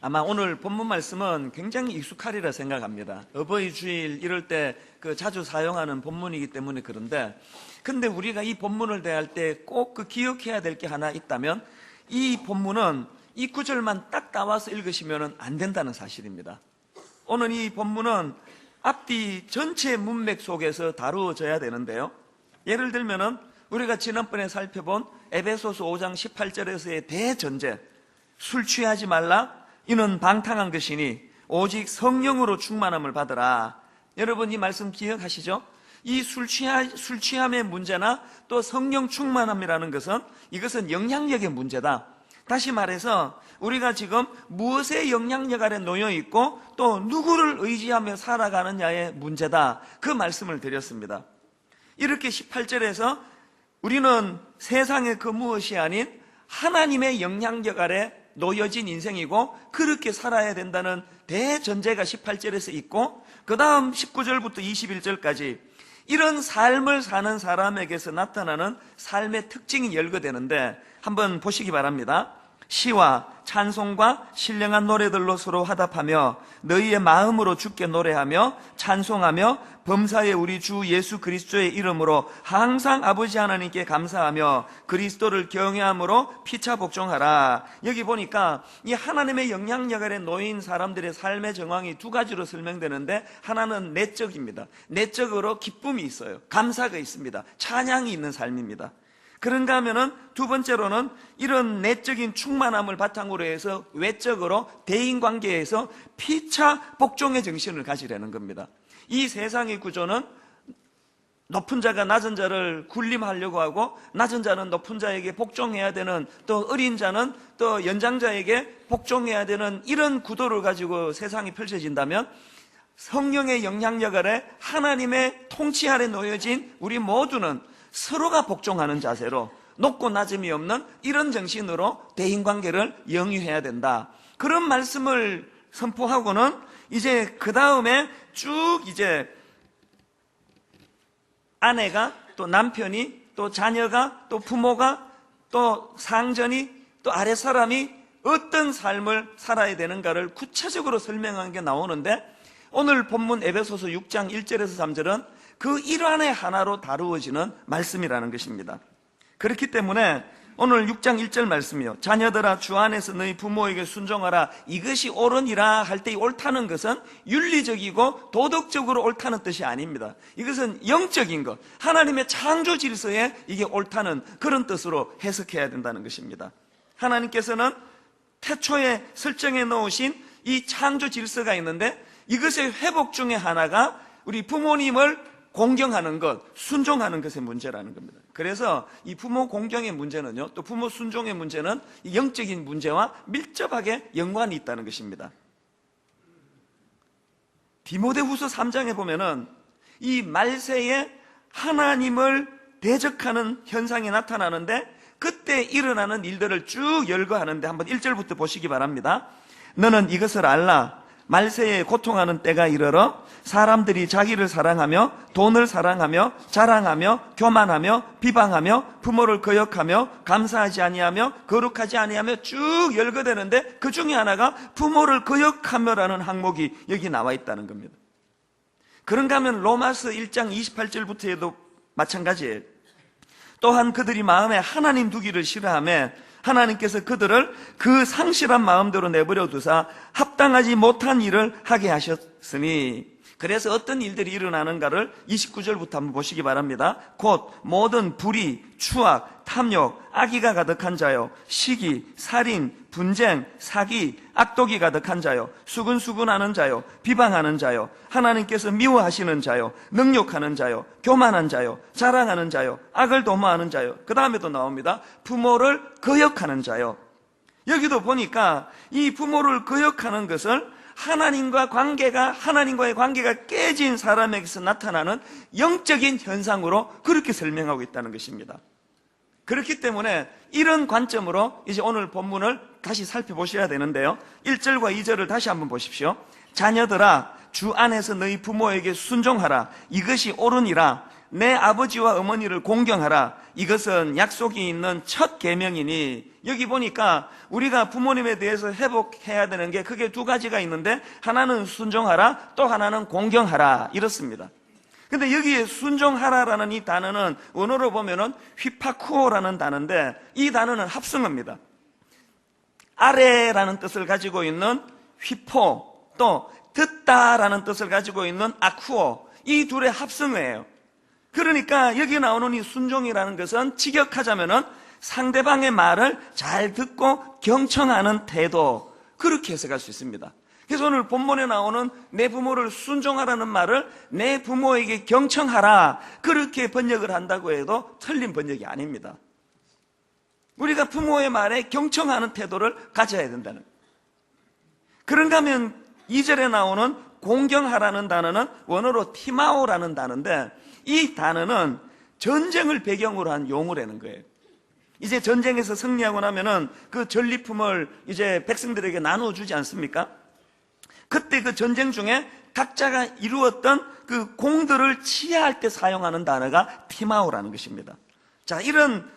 아마 오늘 본문 말씀은 굉장히 익숙하리라 생각합니다. 어버이 주일 이럴 때 자주 사용하는 본문이기 때문에 그런데, 근데 우리가 이 본문을 대할 때 꼭 기억해야 될 게 하나 있다면, 이 본문은 이 구절만 딱 따와서 읽으시면 안 된다는 사실입니다. 오늘 이 본문은 앞뒤 전체 문맥 속에서 다루어져야 되는데요. 예를 들면은 우리가 지난번에 살펴본 에베소서 5장 18절에서의 대전제, 술 취하지 말라, 이는 방탕한 것이니 오직 성령으로 충만함을 받으라. 여러분 이 말씀 기억하시죠? 이 술 취함의 문제나 또 성령 충만함이라는 것은, 이것은 영향력의 문제다. 다시 말해서 우리가 지금 무엇의 영향력 아래 놓여 있고 또 누구를 의지하며 살아가느냐의 문제다, 그 말씀을 드렸습니다. 이렇게 18절에서 우리는 세상의 그 무엇이 아닌 하나님의 영향력 아래 놓여진 인생이고 그렇게 살아야 된다는 대전제가 18절에서 있고, 그 다음 19절부터 21절까지 이런 삶을 사는 사람에게서 나타나는 삶의 특징이 열거되는데, 한번 보시기 바랍니다. 시와 찬송과 신령한 노래들로 서로 화답하며 너희의 마음으로 주께 노래하며 찬송하며 범사의 우리 주 예수 그리스도의 이름으로 항상 아버지 하나님께 감사하며 그리스도를 경외함으로 피차 복종하라. 여기 보니까 이 하나님의 영향력 아래 놓인 사람들의 삶의 정황이 두 가지로 설명되는데, 하나는 내적입니다. 내적으로 기쁨이 있어요. 감사가 있습니다. 찬양이 있는 삶입니다. 그런가 하면은 두 번째로는 이런 내적인 충만함을 바탕으로 해서 외적으로 대인관계에서 피차 복종의 정신을 가지려는 겁니다. 이 세상의 구조는 높은 자가 낮은 자를 군림하려고 하고, 낮은 자는 높은 자에게 복종해야 되는, 또 어린 자는 또 연장자에게 복종해야 되는 이런 구도를 가지고 세상이 펼쳐진다면, 성령의 영향력 아래 하나님의 통치 아래 놓여진 우리 모두는 서로가 복종하는 자세로 높고 낮음이 없는 이런 정신으로 대인관계를 영위해야 된다. 그런 말씀을 선포하고는 이제 그 다음에 쭉 이제 아내가 또 남편이 또 자녀가 또 부모가 또 상전이 또 아랫사람이 어떤 삶을 살아야 되는가를 구체적으로 설명한 게 나오는데, 오늘 본문 에베소서 6장 1절에서 3절은 그 일환의 하나로 다루어지는 말씀이라는 것입니다. 그렇기 때문에 오늘 6장 1절 말씀이요, 자녀들아 주 안에서 너희 부모에게 순종하라, 이것이 옳으니라 할 때 이 옳다는 것은 윤리적이고 도덕적으로 옳다는 뜻이 아닙니다. 이것은 영적인 것, 하나님의 창조 질서에 이게 옳다는 그런 뜻으로 해석해야 된다는 것입니다. 하나님께서는 태초에 설정해 놓으신 이 창조 질서가 있는데, 이것의 회복 중에 하나가 우리 부모님을 공경하는 것, 순종하는 것의 문제라는 겁니다. 그래서 이 부모 공경의 문제는요, 또 부모 순종의 문제는 영적인 문제와 밀접하게 연관이 있다는 것입니다. 디모데후서 3장에 보면은 이 말세에 하나님을 대적하는 현상이 나타나는데, 그때 일어나는 일들을 쭉 열거하는데 한번 1절부터 보시기 바랍니다. 너는 이것을 알라. 말세에 고통하는 때가 이르러 사람들이 자기를 사랑하며 돈을 사랑하며 자랑하며 교만하며 비방하며 부모를 거역하며 감사하지 아니하며 거룩하지 아니하며 쭉 열거되는데, 그 중에 하나가 부모를 거역하며라는 항목이 여기 나와 있다는 겁니다. 그런가 하면 로마서 1장 28절부터에도 마찬가지예요. 또한 그들이 마음에 하나님 두기를 싫어하며 하나님께서 그들을 그 상실한 마음대로 내버려 두사 합당하지 못한 일을 하게 하셨으니, 그래서 어떤 일들이 일어나는가를 29절부터 한번 보시기 바랍니다. 곧 모든 불의, 추악, 탐욕, 악의가 가득한 자요, 시기, 살인, 분쟁, 사기, 악독이 가득한 자요, 수근수근하는 자요, 비방하는 자요, 하나님께서 미워하시는 자요, 능욕하는 자요, 교만한 자요, 자랑하는 자요, 악을 도모하는 자요. 그 다음에도 나옵니다. 부모를 거역하는 자요. 여기도 보니까 이 부모를 거역하는 것을 하나님과의 관계가 깨진 사람에게서 나타나는 영적인 현상으로 그렇게 설명하고 있다는 것입니다. 그렇기 때문에 이런 관점으로 이제 오늘 본문을 다시 살펴보셔야 되는데요, 1절과 2절을 다시 한번 보십시오. 자녀들아 주 안에서 너희 부모에게 순종하라, 이것이 옳으니라. 내 아버지와 어머니를 공경하라. 이것은 약속이 있는 첫 계명이니, 여기 보니까 우리가 부모님에 대해서 회복해야 되는 게 그게 두 가지가 있는데, 하나는 순종하라, 또 하나는 공경하라, 이렇습니다. 근데 여기에 순종하라라는 이 단어는 원어로 보면은 휘파쿠오라는 단어인데, 이 단어는 합성어입니다. 아래라는 뜻을 가지고 있는 휘포, 또 듣다라는 뜻을 가지고 있는 아쿠오, 이 둘의 합성어예요. 그러니까 여기 나오는 이 순종이라는 것은 직역하자면은 상대방의 말을 잘 듣고 경청하는 태도, 그렇게 해석할 수 있습니다. 그래서 오늘 본문에 나오는 내 부모를 순종하라는 말을 내 부모에게 경청하라, 그렇게 번역을 한다고 해도 틀린 번역이 아닙니다. 우리가 부모의 말에 경청하는 태도를 가져야 된다는 거예요. 그런가 하면 2절에 나오는 공경하라는 단어는 원어로 티마오라는 단어인데, 이 단어는 전쟁을 배경으로 한 용어라는 거예요. 이제 전쟁에서 승리하고 나면은 그 전리품을 이제 백성들에게 나누어 주지 않습니까? 그때 그 전쟁 중에 각자가 이루었던 그 공들을 치하할 때 사용하는 단어가 티마오라는 것입니다. 자, 이런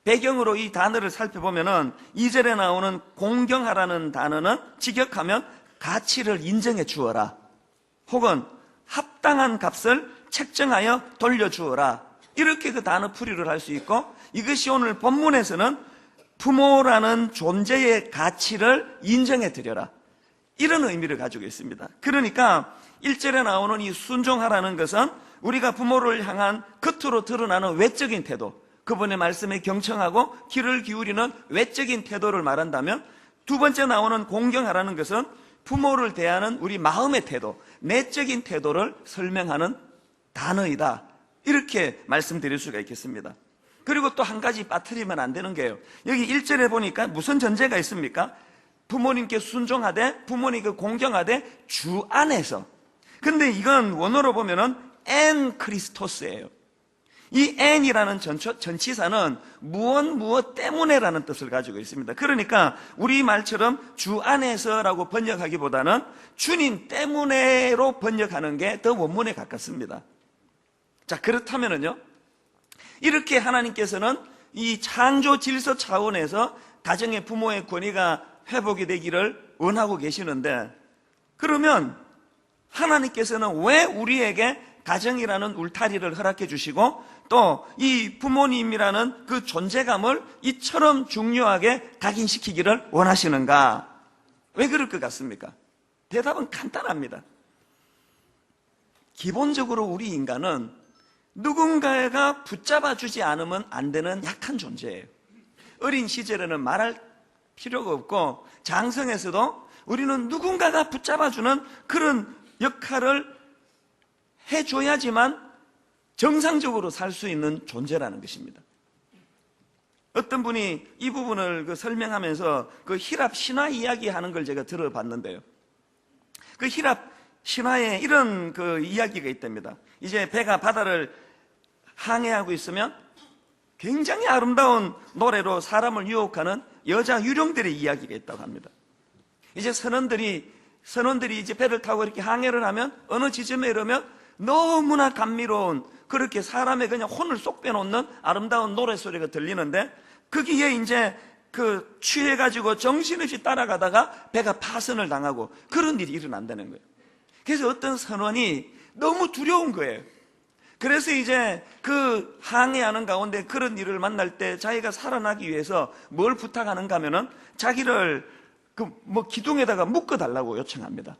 배경으로 이 단어를 살펴보면은 2절에 나오는 공경하라는 단어는 직역하면 가치를 인정해 주어라, 혹은 합당한 값을 책정하여 돌려주어라, 이렇게 그 단어 풀이를 할 수 있고, 이것이 오늘 본문에서는 부모라는 존재의 가치를 인정해 드려라, 이런 의미를 가지고 있습니다. 그러니까 1절에 나오는 이 순종하라는 것은 우리가 부모를 향한 겉으로 드러나는 외적인 태도, 그분의 말씀에 경청하고 귀를 기울이는 외적인 태도를 말한다면, 두 번째 나오는 공경하라는 것은 부모를 대하는 우리 마음의 태도, 내적인 태도를 설명하는 단어이다, 이렇게 말씀드릴 수가 있겠습니다. 그리고 또 한 가지 빠뜨리면 안 되는 게요, 여기 1절에 보니까 무슨 전제가 있습니까? 부모님께 순종하되, 부모님께 공경하되 주 안에서. 근데 이건 원어로 보면은 엔 크리스토스예요. 이 엔이라는 전치사는 무엇 때문에라는 뜻을 가지고 있습니다. 그러니까 우리 말처럼 주 안에서라고 번역하기보다는 주님 때문에로 번역하는 게 더 원문에 가깝습니다. 자, 그렇다면은요, 이렇게 하나님께서는 이 창조 질서 차원에서 가정의 부모의 권위가 회복이 되기를 원하고 계시는데, 그러면 하나님께서는 왜 우리에게 가정이라는 울타리를 허락해 주시고 또 이 부모님이라는 그 존재감을 이처럼 중요하게 각인시키기를 원하시는가? 왜 그럴 것 같습니까? 대답은 간단합니다. 기본적으로 우리 인간은 누군가가 붙잡아 주지 않으면 안 되는 약한 존재예요. 어린 시절에는 말할 필요가 없고, 장성에서도 우리는 누군가가 붙잡아주는 그런 역할을 해줘야지만 정상적으로 살 수 있는 존재라는 것입니다. 어떤 분이 이 부분을 설명하면서 그 히랍 신화 이야기하는 걸 제가 들어봤는데요, 그 히랍 신화에 이런 그 이야기가 있답니다. 이제 배가 바다를 항해하고 있으면 굉장히 아름다운 노래로 사람을 유혹하는 여자 유령들의 이야기가 있다고 합니다. 이제 선원들이 이제 배를 타고 이렇게 항해를 하면 어느 지점에 이르면 너무나 감미로운, 그렇게 사람의 그냥 혼을 쏙 빼놓는 아름다운 노래소리가 들리는데, 거기에 이제 그 취해가지고 정신없이 따라가다가 배가 파선을 당하고 그런 일이 일어난다는 거예요. 그래서 어떤 선원이 너무 두려운 거예요. 그래서 이제 그 항해하는 가운데 그런 일을 만날 때 자기가 살아나기 위해서 뭘 부탁하는가 하면은 자기를 기둥에다가 묶어달라고 요청합니다.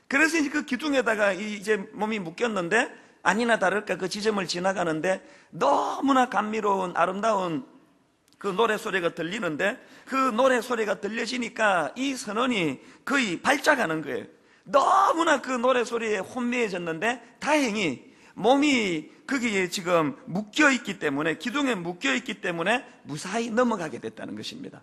그래서 이제 그 기둥에다가 이제 몸이 묶였는데, 아니나 다를까 그 지점을 지나가는데 너무나 감미로운 아름다운 그 노래소리가 들리는데, 그 노래소리가 들려지니까 이 선원이 거의 발작하는 거예요. 너무나 그 노래소리에 혼미해졌는데, 다행히 몸이 거기에 지금 묶여있기 때문에, 기둥에 묶여있기 때문에 무사히 넘어가게 됐다는 것입니다.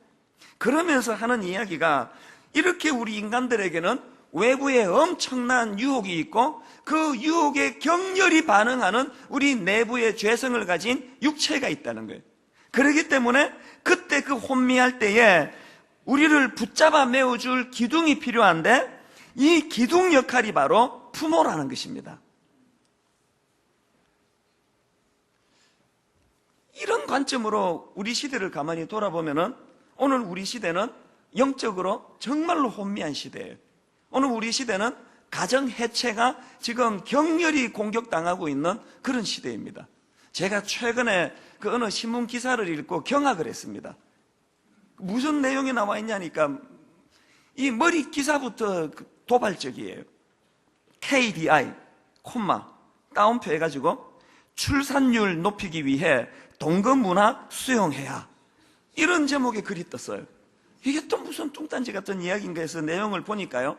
그러면서 하는 이야기가, 이렇게 우리 인간들에게는 외부에 엄청난 유혹이 있고 그 유혹에 격렬히 반응하는 우리 내부의 죄성을 가진 육체가 있다는 거예요. 그렇기 때문에 그때 그 혼미할 때에 우리를 붙잡아 메워줄 기둥이 필요한데, 이 기둥 역할이 바로 부모라는 것입니다. 이런 관점으로 우리 시대를 가만히 돌아보면은 오늘 우리 시대는 영적으로 정말로 혼미한 시대예요. 오늘 우리 시대는 가정 해체가 지금 격렬히 공격당하고 있는 그런 시대입니다. 제가 최근에 그 어느 신문 기사를 읽고 경악을 했습니다. 무슨 내용이 나와 있냐니까 이 머리 기사부터 도발적이에요. KDI, 콤마, 따옴표 해가지고 출산율 높이기 위해 동거문화 수용해야, 이런 제목의 글이 떴어요. 이게 또 무슨 뚱딴지 같은 이야기인가 해서 내용을 보니까요,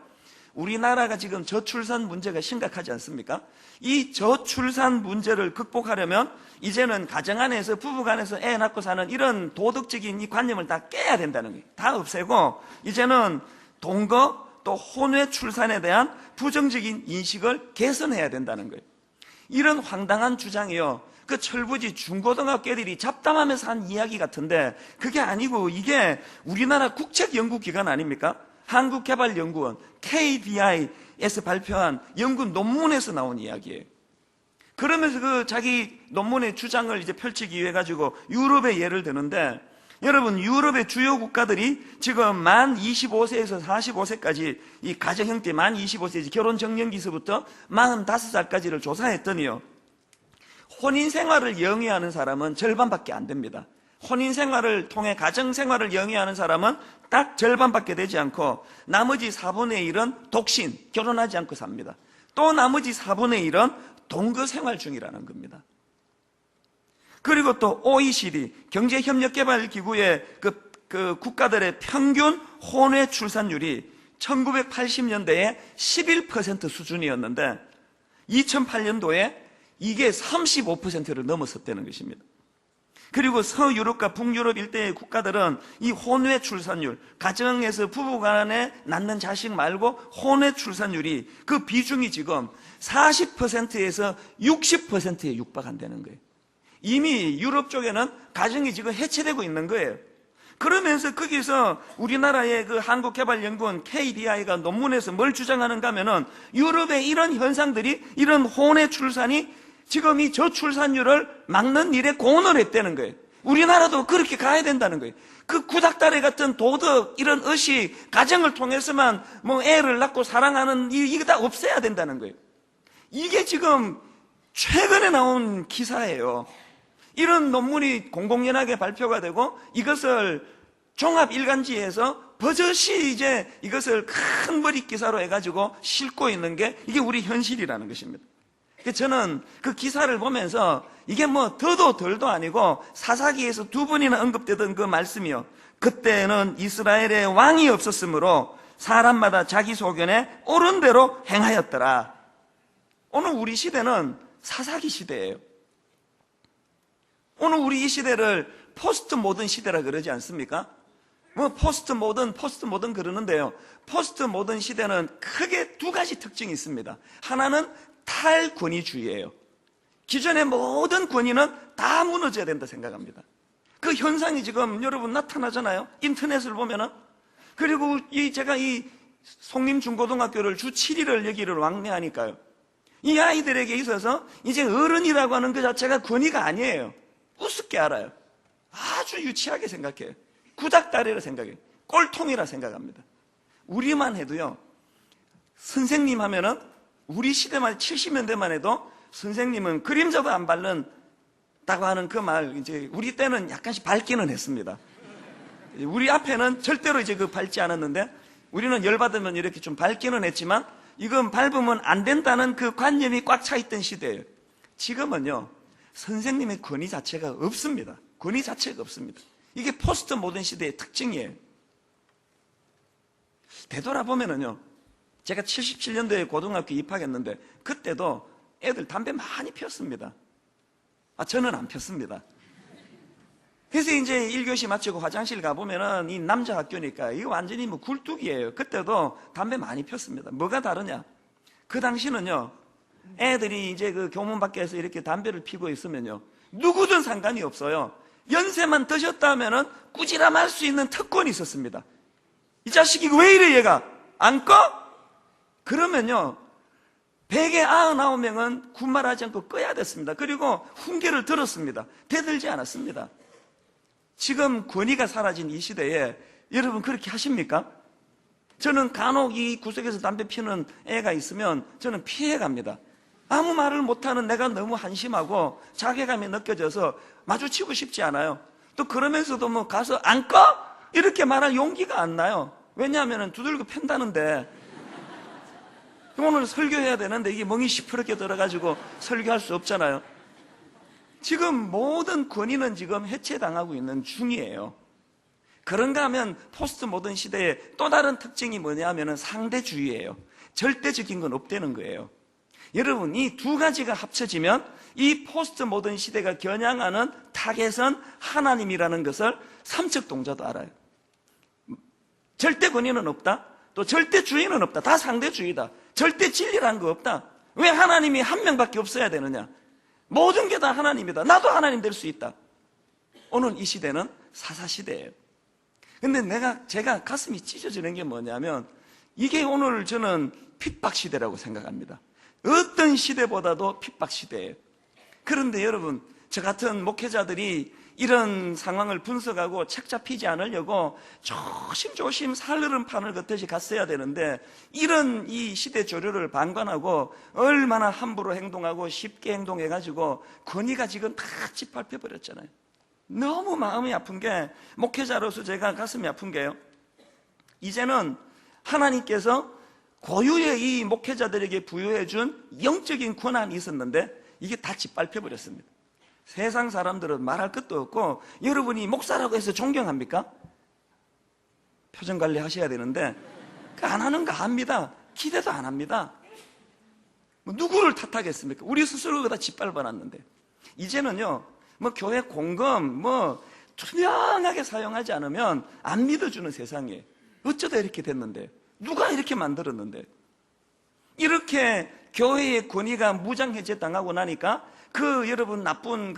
우리나라가 지금 저출산 문제가 심각하지 않습니까? 이 저출산 문제를 극복하려면 이제는 가정 안에서 부부간에서 애 낳고 사는 이런 도덕적인 이 관념을 다 깨야 된다는 거예요. 다 없애고 이제는 동거 또 혼외 출산에 대한 부정적인 인식을 개선해야 된다는 거예요. 이런 황당한 주장이요, 그 철부지 중고등학교 애들이 잡담하면서 한 이야기 같은데 그게 아니고 이게 우리나라 국책연구기관 아닙니까? 한국개발연구원 KDI에서 발표한 연구 논문에서 나온 이야기예요. 그러면서 그 자기 논문의 주장을 이제 펼치기 위해 가지고 유럽의 예를 드는데, 여러분 유럽의 주요 국가들이 지금 만 25세에서 45세까지 이 가정 형태 만 25세 결혼 정년기서부터 45살까지를 조사했더니요, 혼인 생활을 영위하는 사람은 절반밖에 안 됩니다. 혼인 생활을 통해 가정 생활을 영위하는 사람은 딱 절반밖에 되지 않고 나머지 4분의 1은 독신, 결혼하지 않고 삽니다. 또 나머지 4분의 1은 동거 생활 중이라는 겁니다. 그리고 또 OECD 경제협력개발기구의 그 국가들의 평균 혼외 출산율이 1980년대에 11% 수준이었는데 2008년도에 이게 35%를 넘어섰다는 것입니다. 그리고 서유럽과 북유럽 일대의 국가들은 이 혼외 출산율, 가정에서 부부간에 낳는 자식 말고 혼외 출산율이 그 비중이 지금 40%에서 60%에 육박한다는 거예요. 이미 유럽 쪽에는 가정이 지금 해체되고 있는 거예요. 그러면서 거기서 우리나라의 그 한국개발연구원 KDI가 논문에서 뭘 주장하는가 하면은 유럽의 이런 현상들이, 이런 혼외 출산이 지금 이 저출산율을 막는 일에 공헌을 했다는 거예요. 우리나라도 그렇게 가야 된다는 거예요. 그 구닥다리 같은 도덕, 이런 의식, 가정을 통해서만 뭐 애를 낳고 사랑하는 이거 다 없애야 된다는 거예요. 이게 지금 최근에 나온 기사예요. 이런 논문이 공공연하게 발표가 되고 이것을 종합일간지에서 버젓이 이제 이것을 큰 머리 기사로 해가지고 싣고 있는 게 이게 우리 현실이라는 것입니다. 저는 그 기사를 보면서 이게 뭐 더도 덜도 아니고 사사기에서 2번이나 언급되던 그 말씀이요, 그때는 이스라엘에 왕이 없었으므로 사람마다 자기 소견에 옳은 대로 행하였더라. 오늘 우리 시대는 사사기 시대예요. 오늘 우리 이 시대를 포스트 모던 시대라 그러지 않습니까? 뭐 포스트 모던 그러는데요, 포스트 모던 시대는 크게 2가지 특징이 있습니다. 하나는 탈권위주의예요. 기존의 모든 권위는 다 무너져야 된다 생각합니다. 그 현상이 지금 여러분 나타나잖아요. 인터넷을 보면은. 그리고 제가 이 송림중고등학교를 주 7일을 여기를 왕래하니까요, 이 아이들에게 있어서 이제 어른이라고 하는 그 자체가 권위가 아니에요. 우습게 알아요. 아주 유치하게 생각해요. 구닥다리라 생각해요. 꼴통이라 생각합니다. 우리만 해도요, 선생님 하면은 우리 시대만 70년대만 해도 선생님은 그림자도 안 바른다고 하는 그 말, 이제 우리 때는 약간씩 밟기는 했습니다. 우리 앞에는 절대로 이제 그 밟지 않았는데 우리는 열받으면 이렇게 좀 밟기는 했지만 이건 밟으면 안 된다는 그 관념이 꽉 차 있던 시대예요. 지금은요, 선생님의 권위 자체가 없습니다. 권위 자체가 없습니다. 이게 포스트 모던 시대의 특징이에요. 되돌아보면은요, 제가 77년도에 고등학교 입학했는데 그때도 애들 담배 많이 피웠습니다. 저는 안 폈습니다. 그래서 이제 1교시 마치고 화장실 가보면은 이 남자 학교니까 이거 완전히 뭐 굴뚝이에요. 그때도 담배 많이 폈습니다. 뭐가 다르냐? 그 당시는요, 애들이 이제 그 교문 밖에서 이렇게 담배를 피고 있으면요, 누구든 상관이 없어요. 연세만 드셨다 하면은 꾸지람할 수 있는 특권이 있었습니다. 이 자식이 왜 이래 얘가? 안 꺼? 그러면요, 199명은 군말하지 않고 꺼야 됐습니다. 그리고 훈계를 들었습니다. 대들지 않았습니다. 지금 권위가 사라진 이 시대에 여러분 그렇게 하십니까? 저는 간혹 이 구석에서 담배 피우는 애가 있으면 저는 피해갑니다. 아무 말을 못하는 내가 너무 한심하고 자괴감이 느껴져서 마주치고 싶지 않아요. 또 그러면서도 뭐 가서 안 꺼? 이렇게 말할 용기가 안 나요. 왜냐하면 두들겨 팬다는데 오늘 설교해야 되는데 이게 멍이 시퍼렇게 들어가지고 설교할 수 없잖아요. 지금 모든 권위는 지금 해체당하고 있는 중이에요. 그런가 하면 포스트 모던 시대의 또 다른 특징이 뭐냐면 상대주의예요. 절대적인 건 없다는 거예요. 여러분, 이 두 가지가 합쳐지면 이 포스트 모던 시대가 겨냥하는 타겟은 하나님이라는 것을 삼척동자도 알아요. 절대 권위는 없다. 또 절대주의는 없다. 다 상대주의다. 절대 진리라는 거 없다. 왜 하나님이 한 명밖에 없어야 되느냐? 모든 게 다 하나님이다. 나도 하나님 될 수 있다. 오늘 이 시대는 사사시대예요. 근데 제가 가슴이 찢어지는 게 뭐냐면 이게 오늘 저는 핍박시대라고 생각합니다. 어떤 시대보다도 핍박시대예요. 그런데 여러분, 저 같은 목회자들이 이런 상황을 분석하고 책 잡히지 않으려고 조심조심 살얼음판을 걷듯이 갔어야 되는데 이런 이 시대 조류를 방관하고 얼마나 함부로 행동하고 쉽게 행동해가지고 권위가 지금 다 짓밟혀버렸잖아요. 너무 마음이 아픈 게 목회자로서 제가 가슴이 아픈 게요. 이제는 하나님께서 고유의 이 목회자들에게 부여해 준 영적인 권한이 있었는데 이게 다 짓밟혀버렸습니다. 세상 사람들은 말할 것도 없고 여러분이 목사라고 해서 존경합니까? 표정 관리 하셔야 되는데 안 하는 거 압니다. 기대도 안 합니다. 뭐 누구를 탓하겠습니까? 우리 스스로가 다 짓밟아놨는데 이제는요 뭐 교회 공금 뭐 투명하게 사용하지 않으면 안 믿어주는 세상이에요. 어쩌다 이렇게 됐는데 누가 이렇게 만들었는데 이렇게 교회의 권위가 무장해제 당하고 나니까 여러분 나쁜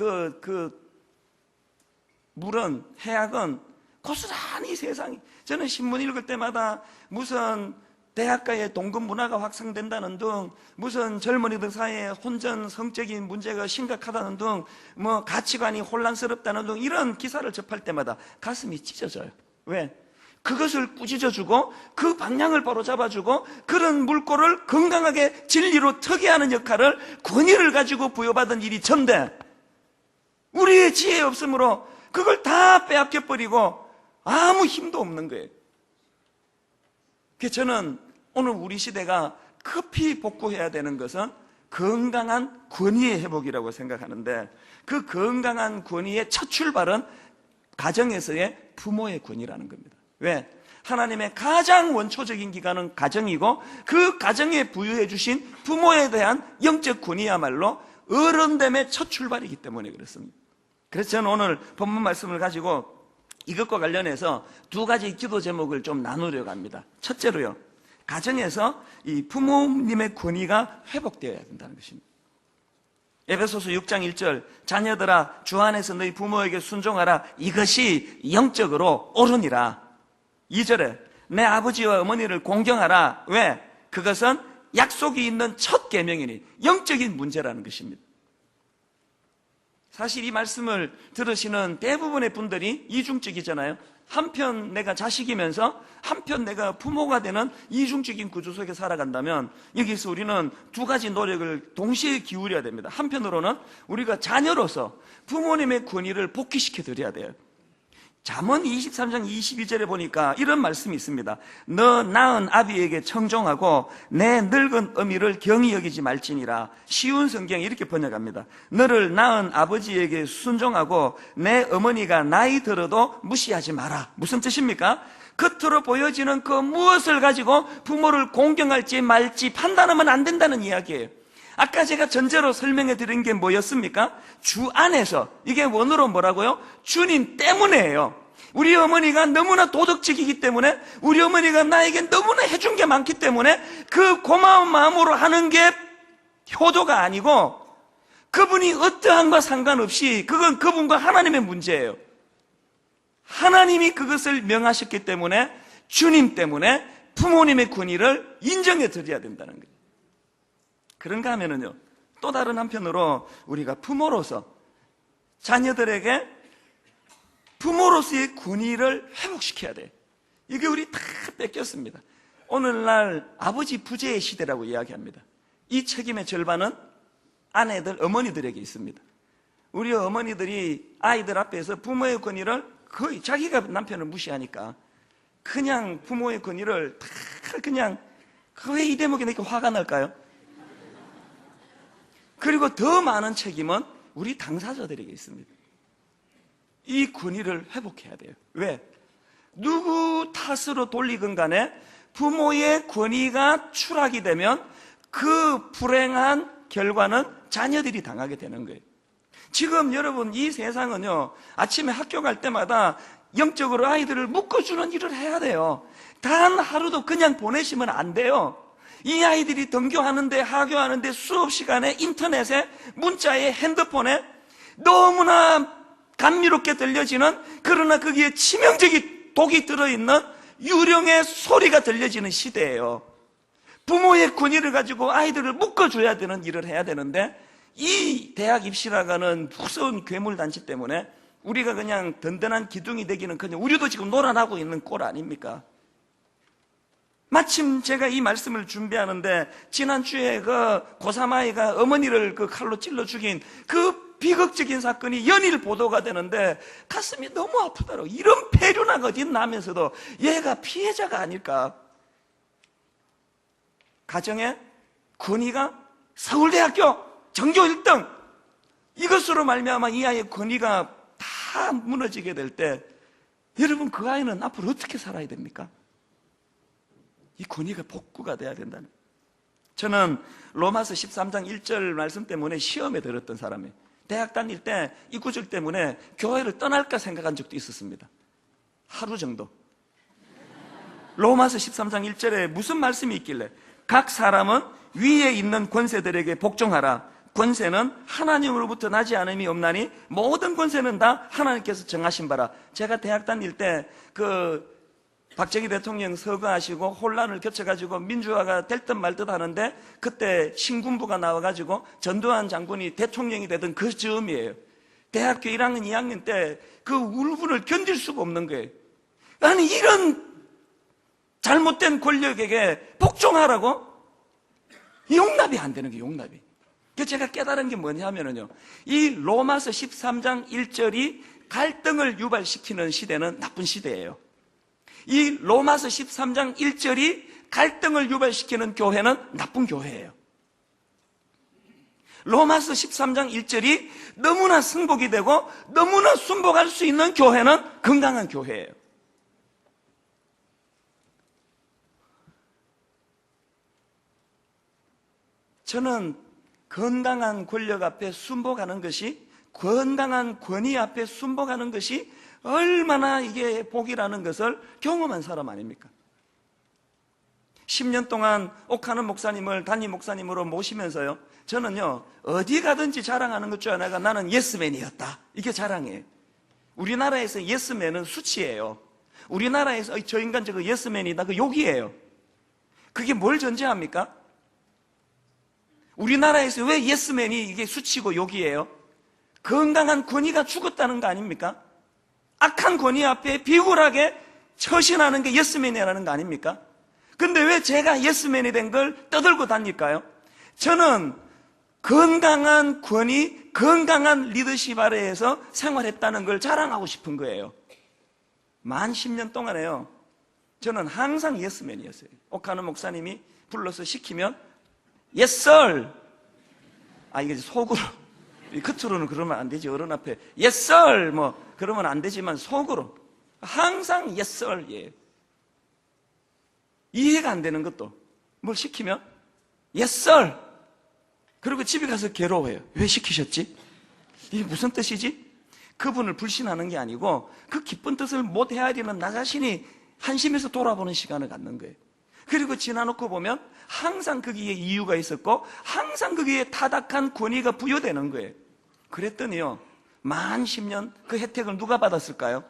물은 해악은 고스란히 세상이 저는 신문 읽을 때마다 무슨 대학가의 동급 문화가 확산된다는 등 무슨 젊은이들 사이에 혼전 성적인 문제가 심각하다는 등 뭐 가치관이 혼란스럽다는 등 이런 기사를 접할 때마다 가슴이 찢어져요. 왜? 그것을 꾸짖어주고 그 방향을 바로 잡아주고 그런 물꼬를 건강하게 진리로 트게 하는 역할을 권위를 가지고 부여받은 일이 전데 우리의 지혜 없으므로 그걸 다 빼앗겨버리고 아무 힘도 없는 거예요. 그래서 저는 오늘 우리 시대가 급히 복구해야 되는 것은 건강한 권위의 회복이라고 생각하는데 그 건강한 권위의 첫 출발은 가정에서의 부모의 권위라는 겁니다. 왜? 하나님의 가장 원초적인 기관은 가정이고 그 가정에 부여해 주신 부모에 대한 영적 권위야말로 어른됨의 첫 출발이기 때문에 그렇습니다. 그래서 저는 오늘 본문 말씀을 가지고 이것과 관련해서 두 가지 기도 제목을 좀 나누려고 합니다. 첫째로요, 가정에서 이 부모님의 권위가 회복되어야 된다는 것입니다. 에베소서 6장 1절 자녀들아 주 안에서 너희 부모에게 순종하라 이것이 영적으로 옳으니라. 2절에 내 아버지와 어머니를 공경하라. 왜? 그것은 약속이 있는 첫 계명이니 영적인 문제라는 것입니다. 사실 이 말씀을 들으시는 대부분의 분들이 이중적이잖아요. 한편 내가 자식이면서 한편 내가 부모가 되는 이중적인 구조 속에 살아간다면 여기서 우리는 두 가지 노력을 동시에 기울여야 됩니다. 한편으로는 우리가 자녀로서 부모님의 권위를 복귀시켜 드려야 돼요. 잠언 23장 22절에 보니까 이런 말씀이 있습니다. 너 낳은 아비에게 청종하고 내 늙은 어미를 경히 여기지 말지니라. 쉬운 성경이 이렇게 번역합니다. 너를 낳은 아버지에게 순종하고 내 어머니가 나이 들어도 무시하지 마라. 무슨 뜻입니까? 겉으로 보여지는 그 무엇을 가지고 부모를 공경할지 말지 판단하면 안 된다는 이야기예요. 아까 제가 전제로 설명해 드린 게 뭐였습니까? 주 안에서. 이게 원어로 뭐라고요? 주님 때문에예요. 우리 어머니가 너무나 도덕적이기 때문에 우리 어머니가 나에게 너무나 해준 게 많기 때문에 그 고마운 마음으로 하는 게 효도가 아니고 그분이 어떠한과 상관없이 그건 그분과 하나님의 문제예요. 하나님이 그것을 명하셨기 때문에 주님 때문에 부모님의 권위를 인정해 드려야 된다는 거예요. 그런가 하면은요, 또 다른 한편으로 우리가 부모로서 자녀들에게 부모로서의 권위를 회복시켜야 돼. 이게 우리 다 뺏겼습니다. 오늘날 아버지 부재의 시대라고 이야기합니다. 이 책임의 절반은 아내들, 어머니들에게 있습니다. 우리 어머니들이 아이들 앞에서 부모의 권위를 거의 자기가 남편을 무시하니까 그냥 부모의 권위를 다 그냥 왜 이 대목에 이렇게 화가 날까요? 그리고 더 많은 책임은 우리 당사자들에게 있습니다. 이 권위를 회복해야 돼요. 왜? 누구 탓으로 돌리건 간에 부모의 권위가 추락이 되면 그 불행한 결과는 자녀들이 당하게 되는 거예요. 지금 여러분 이 세상은요, 아침에 학교 갈 때마다 영적으로 아이들을 묶어주는 일을 해야 돼요. 단 하루도 그냥 보내시면 안 돼요. 이 아이들이 등교하는데, 하교하는데, 수업 시간에, 인터넷에, 문자에, 핸드폰에 너무나 감미롭게 들려지는, 그러나 거기에 치명적인 독이 들어있는 유령의 소리가 들려지는 시대예요. 부모의 권위를 가지고 아이들을 묶어줘야 되는 일을 해야 되는데, 이 대학 입시라가는 무서운 괴물단체 때문에 우리가 그냥 든든한 기둥이 되기는 그냥 우리도 지금 놀아나고 있는 꼴 아닙니까? 마침 제가 이 말씀을 준비하는데 지난주에 그 고3 아이가 어머니를 그 칼로 찔러 죽인 그 비극적인 사건이 연일 보도가 되는데 가슴이 너무 아프더라고요. 이런 폐륜악 어디 나면서도 얘가 피해자가 아닐까. 가정의 권위가 서울대학교 전교 1등 이것으로 말미암아 이 아이의 권위가 다 무너지게 될 때 여러분 그 아이는 앞으로 어떻게 살아야 됩니까? 이 권위가 복구가 돼야 된다는. 저는 로마서 13장 1절 말씀 때문에 시험에 들었던 사람이에요. 대학 다닐 때 이 구절 때문에 교회를 떠날까 생각한 적도 있었습니다. 하루 정도. 로마서 13장 1절에 무슨 말씀이 있길래 각 사람은 위에 있는 권세들에게 복종하라. 권세는 하나님으로부터 나지 않음이 없나니 모든 권세는 다 하나님께서 정하신 바라. 제가 대학 다닐 때 박정희 대통령 서거하시고 혼란을 겪어가지고 민주화가 될 듯 말 듯 하는데 그때 신군부가 나와가지고 전두환 장군이 대통령이 되던 그 즈음이에요. 대학교 1학년, 2학년 때 그 울분을 견딜 수가 없는 거예요. 아니 이런 잘못된 권력에게 복종하라고? 용납이 안 되는 거예요. 용납이. 그래서 제가 깨달은 게 뭐냐면요, 이 로마서 13장 1절이 갈등을 유발시키는 시대는 나쁜 시대예요. 이 로마서 13장 1절이 갈등을 유발시키는 교회는 나쁜 교회예요. 로마서 13장 1절이 너무나 승복이 되고 너무나 순복할 수 있는 교회는 건강한 교회예요. 저는 건강한 권력 앞에 순복하는 것이, 건강한 권위 앞에 순복하는 것이 얼마나 이게 복이라는 것을 경험한 사람 아닙니까? 10년 동안 옥하는 목사님을 담임 목사님으로 모시면서요, 저는요 어디 가든지 자랑하는 것 중 하나가 나는 예스맨이었다, 이게 자랑이에요. 우리나라에서 예스맨은 수치예요. 우리나라에서 저 인간 저거 예스맨이다, 그 욕이에요. 그게 뭘 전제합니까? 우리나라에서 왜 예스맨이 이게 수치고 욕이에요? 건강한 권위가 죽었다는 거 아닙니까? 악한 권위 앞에 비굴하게 처신하는 게 예스맨이라는 거 아닙니까? 근데 왜 제가 예스맨이 된 걸 떠들고 다닐까요? 저는 건강한 권위, 건강한 리더십 아래에서 생활했다는 걸 자랑하고 싶은 거예요. 만 10년 동안에요, 저는 항상 예스맨이었어요. 옥하는 목사님이 불러서 시키면 Yes, sir. 이게 속으로, 겉으로는 그러면 안 되지. 어른 앞에 Yes, sir. 그러면 안 되지만 속으로 항상 Yes, sir. 예. 이해가 안 되는 것도 뭘 시키면 Yes, sir. 그리고 집에 가서 괴로워해요. 왜 시키셨지? 이게 무슨 뜻이지? 그분을 불신하는 게 아니고 그 기쁜 뜻을 못 헤아리는 나 자신이 한심해서 돌아보는 시간을 갖는 거예요. 그리고 지나놓고 보면 항상 거기에 이유가 있었고 항상 거기에 타닥한 권위가 부여되는 거예요. 그랬더니요, 만 10년 그 혜택을 누가 받았을까요?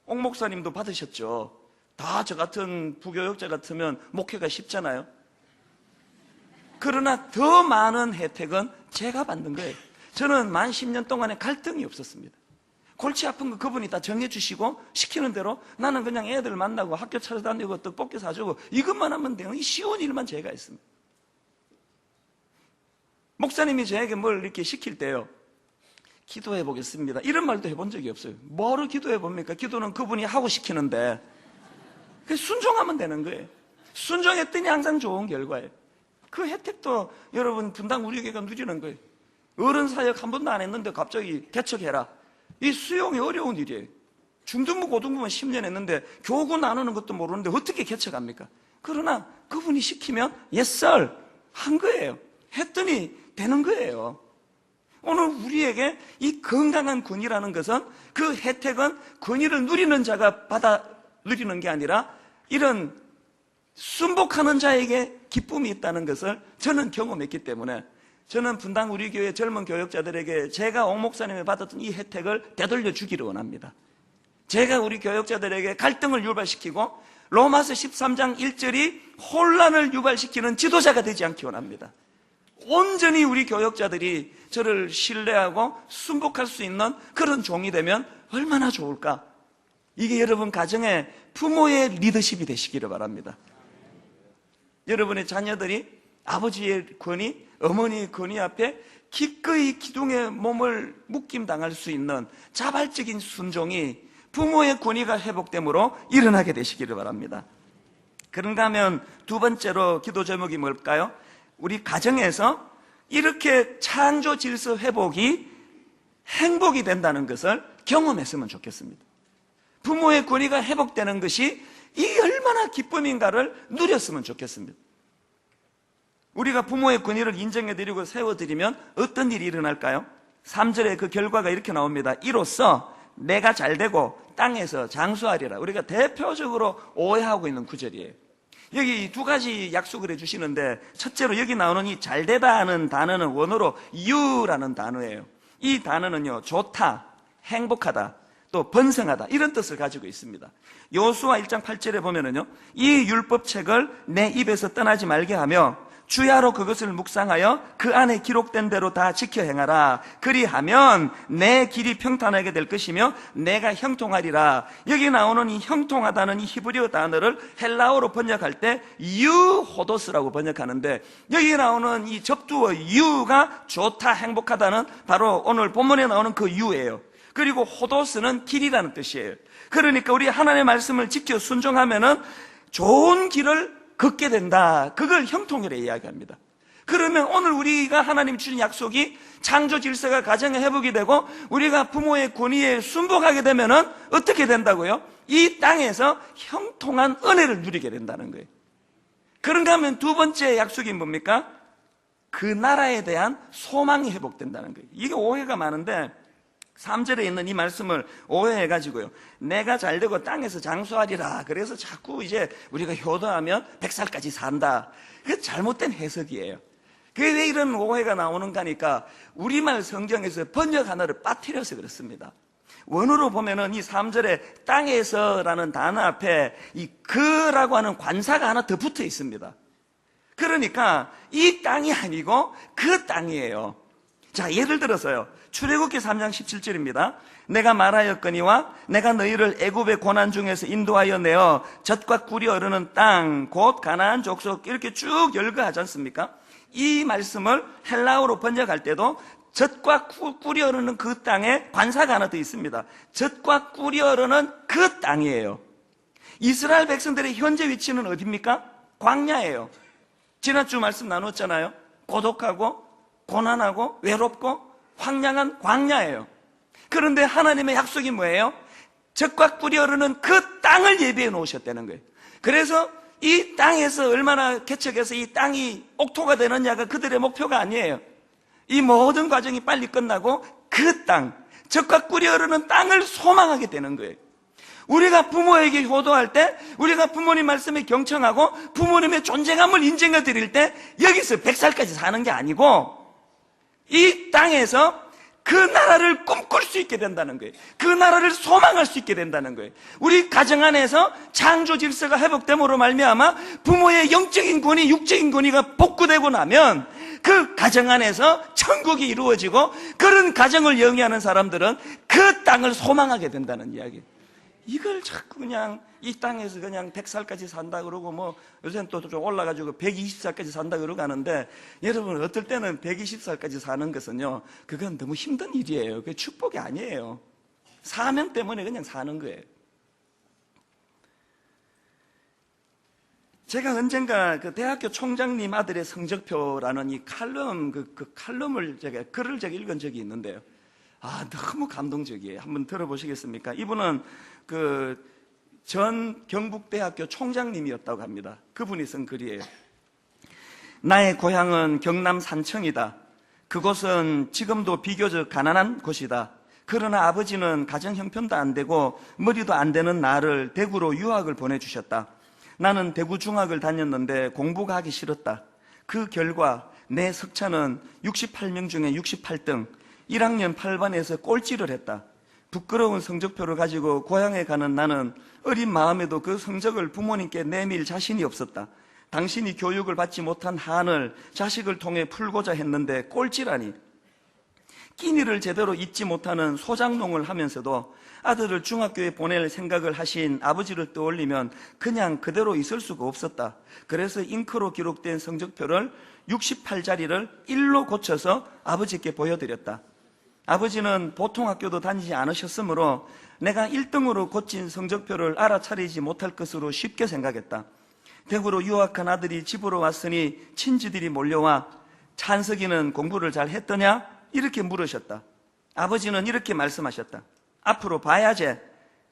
옥 목사님도 받으셨죠. 다 저 같은 부교육자 같으면 목회가 쉽잖아요. 그러나 더 많은 혜택은 제가 받는 거예요. 저는 만 10년 동안에 갈등이 없었습니다. 골치 아픈 거 그분이 다 정해주시고 시키는 대로 나는 그냥 애들 만나고 학교 찾아다니고 떡볶이 사주고 이것만 하면 돼요. 이 쉬운 일만 제가 했습니다. 목사님이 저에게 뭘 이렇게 시킬 때요, 기도해 보겠습니다, 이런 말도 해본 적이 없어요. 뭐를 기도해 봅니까? 기도는 그분이 하고 시키는데 순종하면 되는 거예요. 순종했더니 항상 좋은 결과예요. 그 혜택도 여러분 분당 우리 교회가 누리는 거예요. 어른 사역 한 번도 안 했는데 갑자기 개척해라. 이 수용이 어려운 일이에요. 중등부 고등부만 10년 했는데 교구 나누는 것도 모르는데 어떻게 개척합니까? 그러나 그분이 시키면 yes sir 한 거예요. 했더니 되는 거예요. 오늘 우리에게 이 건강한 권위라는 것은, 그 혜택은 권위를 누리는 자가 받아 누리는 게 아니라 이런 순복하는 자에게 기쁨이 있다는 것을 저는 경험했기 때문에, 저는 분당 우리 교회 젊은 교역자들에게 제가 옥 목사님이 받았던 이 혜택을 되돌려 주기를 원합니다. 제가 우리 교역자들에게 갈등을 유발시키고 로마서 13장 1절이 혼란을 유발시키는 지도자가 되지 않기 원합니다. 온전히 우리 교역자들이 저를 신뢰하고 순복할 수 있는 그런 종이 되면 얼마나 좋을까? 이게 여러분 가정의 부모의 리더십이 되시기를 바랍니다. 여러분의 자녀들이 아버지의 권위, 어머니의 권위 앞에 기꺼이 기둥에 몸을 묶임당할 수 있는 자발적인 순종이 부모의 권위가 회복됨으로 일어나게 되시기를 바랍니다. 그런가 하면 두 번째로 기도 제목이 뭘까요? 우리 가정에서 이렇게 창조 질서 회복이 행복이 된다는 것을 경험했으면 좋겠습니다. 부모의 권위가 회복되는 것이 이 얼마나 기쁨인가를 누렸으면 좋겠습니다. 우리가 부모의 권위를 인정해드리고 세워드리면 어떤 일이 일어날까요? 3절에 그 결과가 이렇게 나옵니다. 이로써 내가 잘되고 땅에서 장수하리라. 우리가 대표적으로 오해하고 있는 구절이에요. 여기 두 가지 약속을 해주시는데, 첫째로 여기 나오는 이 잘되다 하는 단어는 원어로 유라는 단어예요. 이 단어는요, 좋다, 행복하다, 또 번성하다, 이런 뜻을 가지고 있습니다. 여호수아 1장 8절에 보면은요, 이 율법책을 내 입에서 떠나지 말게 하며 주야로 그것을 묵상하여 그 안에 기록된 대로 다 지켜 행하라. 그리하면 내 길이 평탄하게 될 것이며 내가 형통하리라. 여기 나오는 이 형통하다는 이 히브리어 단어를 헬라어로 번역할 때 유호도스라고 번역하는데, 여기 나오는 이 접두어 유가 좋다, 행복하다는 바로 오늘 본문에 나오는 그 유예요. 그리고 호도스는 길이라는 뜻이에요. 그러니까 우리 하나님의 말씀을 지켜 순종하면은 좋은 길을 걷게 된다. 그걸 형통이라 이야기합니다. 그러면 오늘 우리가 하나님 주신 약속이 창조 질서가 가정의 회복이 되고 우리가 부모의 권위에 순복하게 되면은 어떻게 된다고요? 이 땅에서 형통한 은혜를 누리게 된다는 거예요. 그런가 하면 두 번째 약속이 뭡니까? 그 나라에 대한 소망이 회복된다는 거예요. 이게 오해가 많은데 3절에 있는 이 말씀을 오해해가지고요, 내가 잘되고 땅에서 장수하리라, 그래서 자꾸 이제 우리가 효도하면 100살까지 산다. 그게 잘못된 해석이에요. 그게 왜 이런 오해가 나오는가 하니까 우리말 성경에서 번역 하나를 빠뜨려서 그렇습니다. 원어로 보면은 이 3절에 땅에서라는 단어 앞에 이 그라고 하는 관사가 하나 더 붙어 있습니다. 그러니까 이 땅이 아니고 그 땅이에요. 자, 예를 들어서요, 출애굽기 3장 17절입니다. 내가 말하였거니와 내가 너희를 애굽의 고난 중에서 인도하여 내어 젖과 꿀이 흐르는 땅 곧 가나안 족속, 이렇게 쭉 열거하지 않습니까? 이 말씀을 헬라어로 번역할 때도 젖과 꿀이 흐르는 그 땅에 관사가 하나 더 있습니다. 젖과 꿀이 흐르는 그 땅이에요. 이스라엘 백성들의 현재 위치는 어디입니까? 광야예요. 지난주 말씀 나눴잖아요. 고독하고 고난하고 외롭고 황량한 광야예요. 그런데 하나님의 약속이 뭐예요? 젖과 꿀이 흐르는 그 땅을 예비해 놓으셨다는 거예요. 그래서 이 땅에서 얼마나 개척해서 이 땅이 옥토가 되느냐가 그들의 목표가 아니에요. 이 모든 과정이 빨리 끝나고 그 땅, 젖과 꿀이 흐르는 땅을 소망하게 되는 거예요. 우리가 부모에게 효도할 때, 우리가 부모님 말씀에 경청하고 부모님의 존재감을 인정해 드릴 때 여기서 100살까지 사는 게 아니고 이 땅에서 그 나라를 꿈꿀 수 있게 된다는 거예요. 그 나라를 소망할 수 있게 된다는 거예요. 우리 가정 안에서 창조 질서가 회복됨으로 말미암아 부모의 영적인 권위, 육적인 권위가 복구되고 나면 그 가정 안에서 천국이 이루어지고, 그런 가정을 영위하는 사람들은 그 땅을 소망하게 된다는 이야기. 이걸 자꾸 그냥 이 땅에서 그냥 100살까지 산다 그러고, 뭐 요새는 또 좀 올라가지고 120살까지 산다 그러고 하는데, 여러분 어떨 때는 120살까지 사는 것은요, 그건 너무 힘든 일이에요. 그게 축복이 아니에요. 사명 때문에 그냥 사는 거예요. 제가 언젠가 그 대학교 총장님 아들의 성적표라는 이 칼럼, 그 칼럼을 글을 제가 읽은 적이 있는데요. 너무 감동적이에요. 한번 들어보시겠습니까? 이분은 전 경북대학교 총장님이었다고 합니다. 그분이 쓴 글이에요. 나의 고향은 경남 산청이다. 그곳은 지금도 비교적 가난한 곳이다. 그러나 아버지는 가정 형편도 안 되고 머리도 안 되는 나를 대구로 유학을 보내주셨다. 나는 대구 중학을 다녔는데 공부가 하기 싫었다. 그 결과 내 석차는 68명 중에 68등, 1학년 8반에서 꼴찌를 했다. 부끄러운 성적표를 가지고 고향에 가는 나는 어린 마음에도 그 성적을 부모님께 내밀 자신이 없었다. 당신이 교육을 받지 못한 한을 자식을 통해 풀고자 했는데 꼴찌라니. 끼니를 제대로 잊지 못하는 소장농을 하면서도 아들을 중학교에 보낼 생각을 하신 아버지를 떠올리면 그냥 그대로 있을 수가 없었다. 그래서 잉크로 기록된 성적표를 68자리를 1로 고쳐서 아버지께 보여드렸다. 아버지는 보통 학교도 다니지 않으셨으므로 내가 1등으로 고친 성적표를 알아차리지 못할 것으로 쉽게 생각했다. 대구로 유학한 아들이 집으로 왔으니 친지들이 몰려와 찬석이는 공부를 잘 했더냐? 이렇게 물으셨다. 아버지는 이렇게 말씀하셨다. 앞으로 봐야지.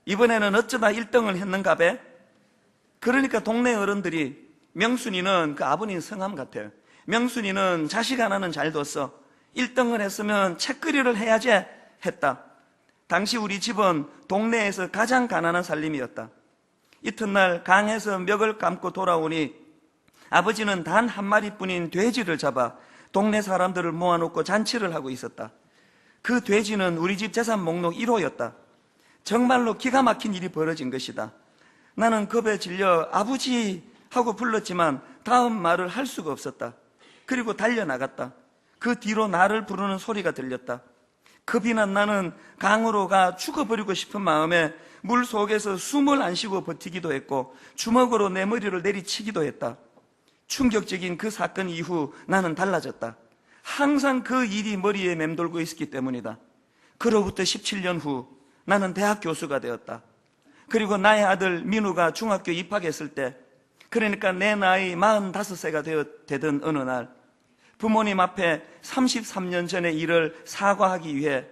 이번에는 어쩌다 1등을 했는가 배? 그러니까 동네 어른들이, 명순이는 그 아버님 성함 같아요. 명순이는 자식 하나는 잘 뒀어. 1등을 했으면 책거리를 해야지 했다. 당시 우리 집은 동네에서 가장 가난한 살림이었다. 이튿날 강에서 멱을 감고 돌아오니 아버지는 단 한 마리뿐인 돼지를 잡아 동네 사람들을 모아놓고 잔치를 하고 있었다. 그 돼지는 우리 집 재산 목록 1호였다. 정말로 기가 막힌 일이 벌어진 것이다. 나는 겁에 질려 아버지 하고 불렀지만 다음 말을 할 수가 없었다. 그리고 달려나갔다. 그 뒤로 나를 부르는 소리가 들렸다. 겁이 난 나는 강으로 가 죽어버리고 싶은 마음에 물 속에서 숨을 안 쉬고 버티기도 했고 주먹으로 내 머리를 내리치기도 했다. 충격적인 그 사건 이후 나는 달라졌다. 항상 그 일이 머리에 맴돌고 있었기 때문이다. 그로부터 17년 후 나는 대학 교수가 되었다. 그리고 나의 아들 민우가 중학교 입학했을 때, 그러니까 내 나이 45세가 되던 어느 날, 부모님 앞에 33년 전의 일을 사과하기 위해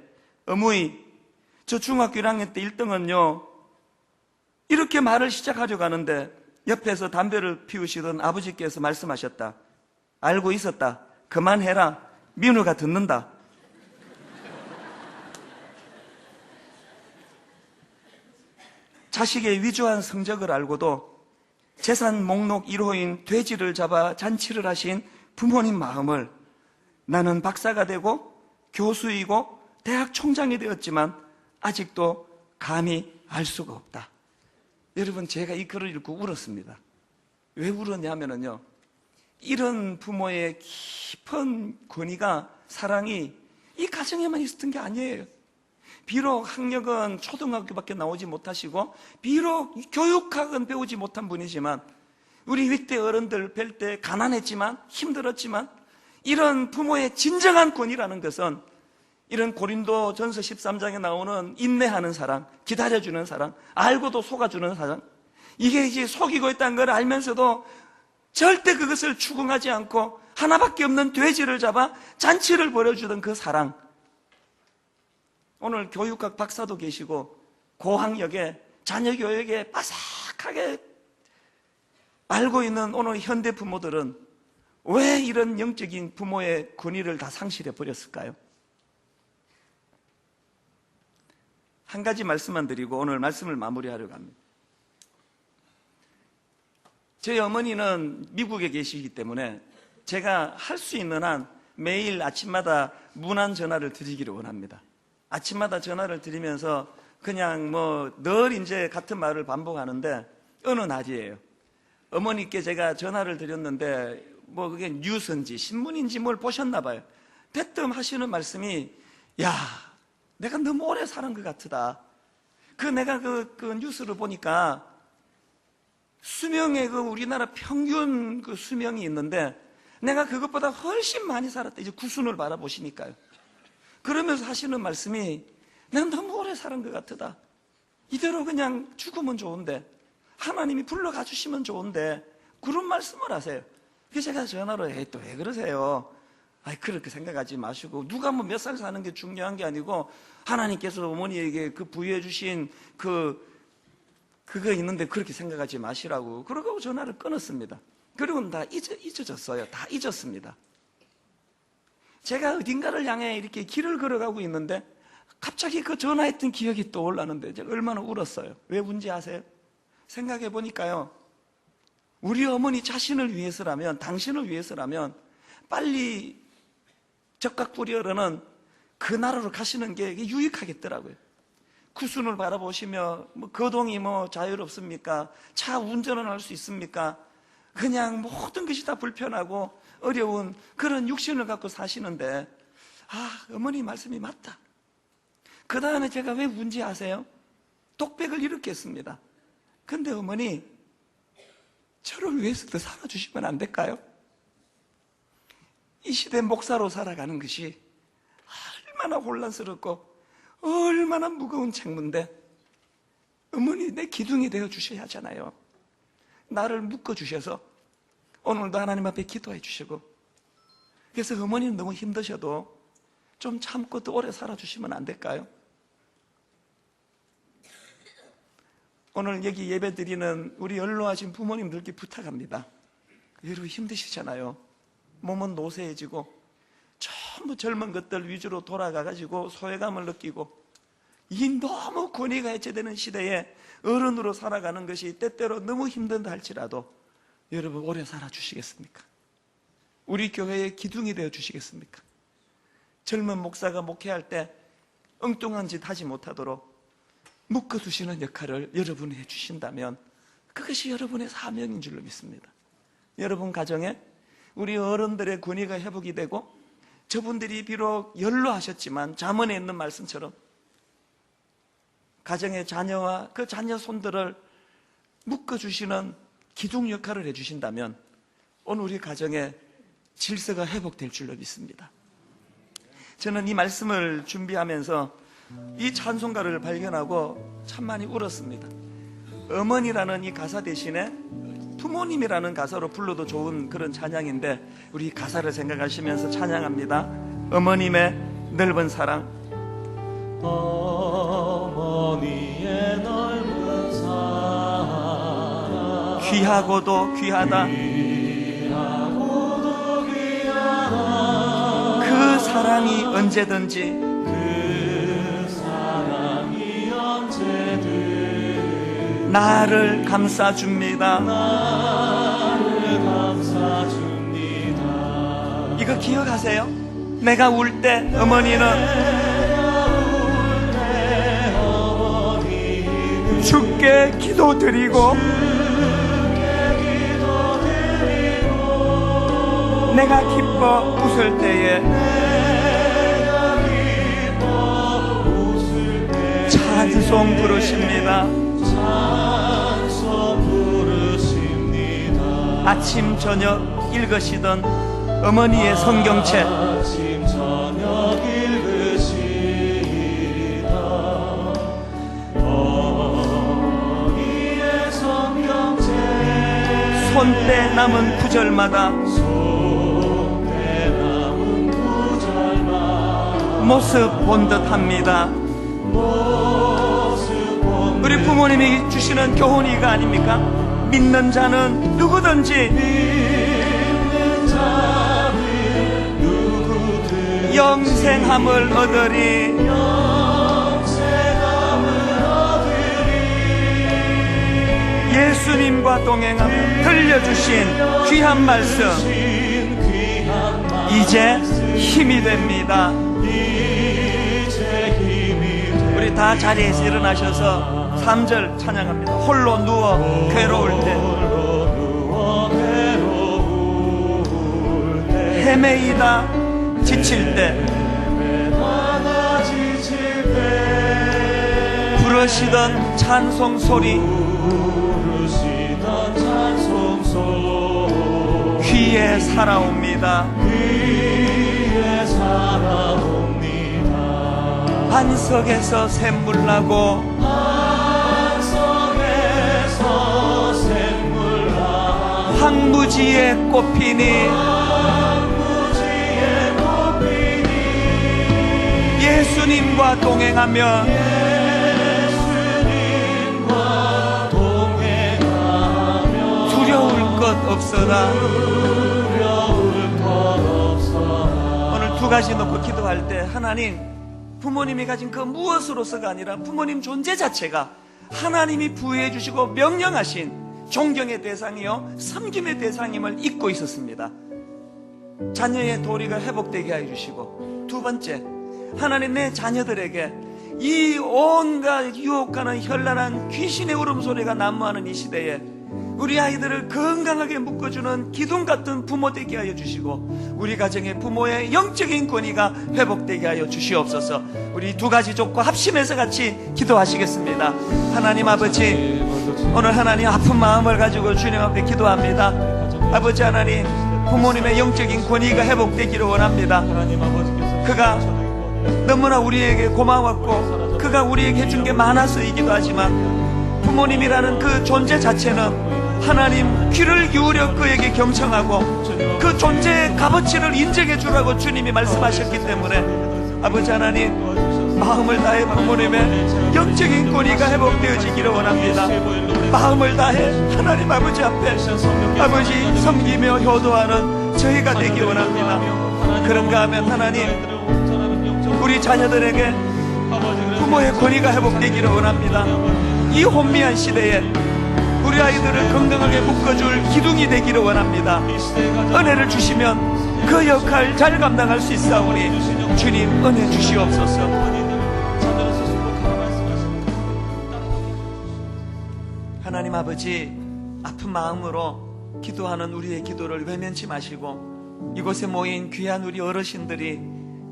어머니, 저 중학교 1학년 때 1등은요, 이렇게 말을 시작하려고 하는데 옆에서 담배를 피우시던 아버지께서 말씀하셨다. 알고 있었다. 그만해라. 민우가 듣는다. 자식의 위조한 성적을 알고도 재산 목록 1호인 돼지를 잡아 잔치를 하신 부모님 마음을 나는 박사가 되고 교수이고 대학 총장이 되었지만 아직도 감히 알 수가 없다. 여러분, 제가 이 글을 읽고 울었습니다. 왜 울었냐면요, 이런 부모의 깊은 권위가, 사랑이 이 가정에만 있었던 게 아니에요. 비록 학력은 초등학교밖에 나오지 못하시고 비록 교육학은 배우지 못한 분이지만, 우리 윗대 어른들 뵐 때 가난했지만 힘들었지만, 이런 부모의 진정한 권위라는 것은 이런 고린도 전서 13장에 나오는 인내하는 사랑, 기다려주는 사랑, 알고도 속아주는 사랑, 이게 이제 속이고 있다는 걸 알면서도 절대 그것을 추궁하지 않고 하나밖에 없는 돼지를 잡아 잔치를 벌여주던 그 사랑. 오늘 교육학 박사도 계시고 고학력에 자녀 교육에 빠삭하게 알고 있는 오늘 현대 부모들은 왜 이런 영적인 부모의 권위를 다 상실해 버렸을까요? 한 가지 말씀만 드리고 오늘 말씀을 마무리하려고 합니다. 저희 어머니는 미국에 계시기 때문에 제가 할 수 있는 한 매일 아침마다 문안 전화를 드리기를 원합니다. 아침마다 전화를 드리면서 그냥 뭐 늘 이제 같은 말을 반복하는데 어느 날이에요. 어머니께 제가 전화를 드렸는데 뭐 그게 뉴스인지 신문인지 뭘 보셨나 봐요. 대뜸 하시는 말씀이 야, 내가 너무 오래 사는 것 같다. 내가 그 뉴스를 보니까 수명의 우리나라 평균 수명이 있는데 내가 그것보다 훨씬 많이 살았다. 이제 구순을 바라보시니까요. 그러면서 하시는 말씀이 내가 너무 오래 사는 것 같다. 이대로 그냥 죽으면 좋은데 하나님이 불러가 주시면 좋은데 그런 말씀을 하세요. 그래서 제가 전화로 또 왜 그러세요? 그렇게 생각하지 마시고 누가 뭐 몇 살 사는 게 중요한 게 아니고 하나님께서 어머니에게 부여해 주신 그거 있는데 그렇게 생각하지 마시라고 그러고 전화를 끊었습니다. 그리고는 다 잊어졌어요. 다 잊었습니다. 제가 어딘가를 향해 이렇게 길을 걸어가고 있는데 갑자기 그 전화했던 기억이 떠올랐는데 제가 얼마나 울었어요. 왜 운지 아세요? 생각해 보니까요, 우리 어머니 자신을 위해서라면, 당신을 위해서라면 빨리 적각불이 흐르는 그 나라로 가시는 게 유익하겠더라고요. 구순을 바라보시며 거동이 자유롭습니까? 차 운전을 할 수 있습니까? 그냥 모든 것이 다 불편하고 어려운 그런 육신을 갖고 사시는데 어머니 말씀이 맞다. 그 다음에 제가 왜 운지 아세요? 독백을 일으켰습니다. 근데 어머니 저를 위해서도 살아주시면 안 될까요? 이 시대 목사로 살아가는 것이 얼마나 혼란스럽고 얼마나 무거운 책무인데 어머니 내 기둥이 되어 주셔야 하잖아요. 나를 묶어주셔서 오늘도 하나님 앞에 기도해 주시고, 그래서 어머니는 너무 힘드셔도 좀 참고 또 오래 살아주시면 안 될까요? 오늘 여기 예배 드리는 우리 연로하신 부모님들께 부탁합니다. 여러분 힘드시잖아요. 몸은 노쇠해지고 전부 젊은 것들 위주로 돌아가가지고 소외감을 느끼고 이 너무 권위가 해체되는 시대에 어른으로 살아가는 것이 때때로 너무 힘든다 할지라도 여러분 오래 살아주시겠습니까? 우리 교회의 기둥이 되어 주시겠습니까? 젊은 목사가 목회할 때 엉뚱한 짓 하지 못하도록 묶어두시는 역할을 여러분이 해주신다면 그것이 여러분의 사명인 줄로 믿습니다. 여러분 가정에 우리 어른들의 권위가 회복이 되고 저분들이 비록 연로하셨지만 잠언에 있는 말씀처럼 가정의 자녀와 그 자녀 손들을 묶어주시는 기둥 역할을 해주신다면 오늘 우리 가정에 질서가 회복될 줄로 믿습니다. 저는 이 말씀을 준비하면서 이 찬송가를 발견하고 참 많이 울었습니다. 어머니라는 이 가사 대신에 부모님이라는 가사로 불러도 좋은 그런 찬양인데 우리 가사를 생각하시면서 찬양합니다. 어머님의 넓은 사랑. 어머니의 넓은 사랑 귀하고도 귀하다. 귀하고도 귀하다. 그 사랑이 언제든지 그 사랑이 언제든 나를 감싸줍니다. 나를 감싸줍니다. 이거 기억하세요? 내가 울 때 어머니는 주께 기도드리고 내가 기뻐 웃을 때에 찬송 부르십니다. 아침 저녁 읽으시던 어머니의 성경책, 아침 저녁 읽으시던 어머니의 성경책 손때 남은 구절마다 손에 남은 구절마다 모습 본 듯합니다. 우리 부모님이 주시는 교훈이가 아닙니까? 믿는 자는 누구든지 영생함을 얻으리. 예수님과 동행하며 들려주신 귀한 말씀, 이제 힘이 됩니다. 이제 다 자리에서 일어나셔서 3절 찬양합니다. 홀로 누워 괴로울 때, 홀로 누워 괴로울 때, 헤매이다 지칠 때, 헤매다가 지칠 때, 부르시던 찬송 소리 부르시던 찬송 소리 귀에 살아옵니다. 귀에 살아옵니다. 반석에서 샘물 나고 반석에서 샘물 나 황무지에 꽃피니 황무지에 꽃피니 예수님과 동행하며 예수님과 동행하며 두려울 것 없어라. 두려울 것 없어라. 오늘 두 가지 놓고 기도할 때, 하나님, 부모님이 가진 그 무엇으로서가 아니라 부모님 존재 자체가 하나님이 부여해 주시고 명령하신 존경의 대상이요 섬김의 대상임을 잊고 있었습니다. 자녀의 도리가 회복되게 해 주시고, 두 번째, 하나님, 내 자녀들에게 이 온갖 유혹하는 현란한 귀신의 울음소리가 난무하는 이 시대에 우리 아이들을 건강하게 묶어주는 기둥 같은 부모 되게 하여 주시고, 우리 가정의 부모의 영적인 권위가 회복되게 하여 주시옵소서. 우리 두 가지 조건 합심해서 같이 기도하시겠습니다. 하나님 아버지, 오늘 하나님 아픈 마음을 가지고 주님 앞에 기도합니다. 아버지 하나님, 부모님의 영적인 권위가 회복되기를 원합니다. 그가 너무나 우리에게 고마웠고 그가 우리에게 해준 게 많아서이기도 하지만, 부모님이라는 그 존재 자체는 하나님 귀를 기울여 그에게 경청하고 그 존재의 값어치를 인정해 주라고 주님이 말씀하셨기 때문에, 아버지 하나님, 마음을 다해 부모님의 영적인 권위가 회복되어지기를 원합니다. 마음을 다해 하나님 아버지 앞에 아버지 섬기며 효도하는 저희가 되기 원합니다. 그런가 하면 하나님, 우리 자녀들에게 부모의 권위가 회복되기를 원합니다. 이 혼미한 시대에 우리 아이들을 건강하게 묶어줄 기둥이 되기를 원합니다. 은혜를 주시면 그 역할 잘 감당할 수 있사오니 주님 은혜 주시옵소서. 하나님 아버지, 아픈 마음으로 기도하는 우리의 기도를 외면치 마시고, 이곳에 모인 귀한 우리 어르신들이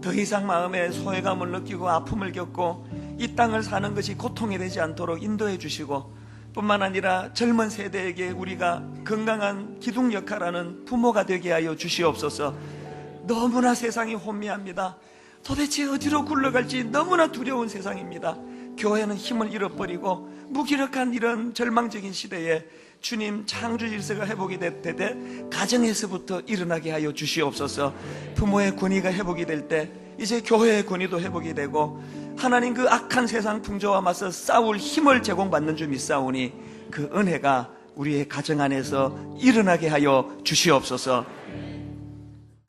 더 이상 마음에 소외감을 느끼고 아픔을 겪고 이 땅을 사는 것이 고통이 되지 않도록 인도해 주시고, 뿐만 아니라 젊은 세대에게 우리가 건강한 기둥 역할하는 부모가 되게 하여 주시옵소서. 너무나 세상이 혼미합니다. 도대체 어디로 굴러갈지 너무나 두려운 세상입니다. 교회는 힘을 잃어버리고 무기력한 이런 절망적인 시대에 주님, 창조 질서가 회복이 되되 가정에서부터 일어나게 하여 주시옵소서. 부모의 권위가 회복이 될 때 이제 교회의 권위도 회복이 되고, 하나님 그 악한 세상 풍조와 맞서 싸울 힘을 제공받는 줄 믿사오니 그 은혜가 우리의 가정 안에서 일어나게 하여 주시옵소서.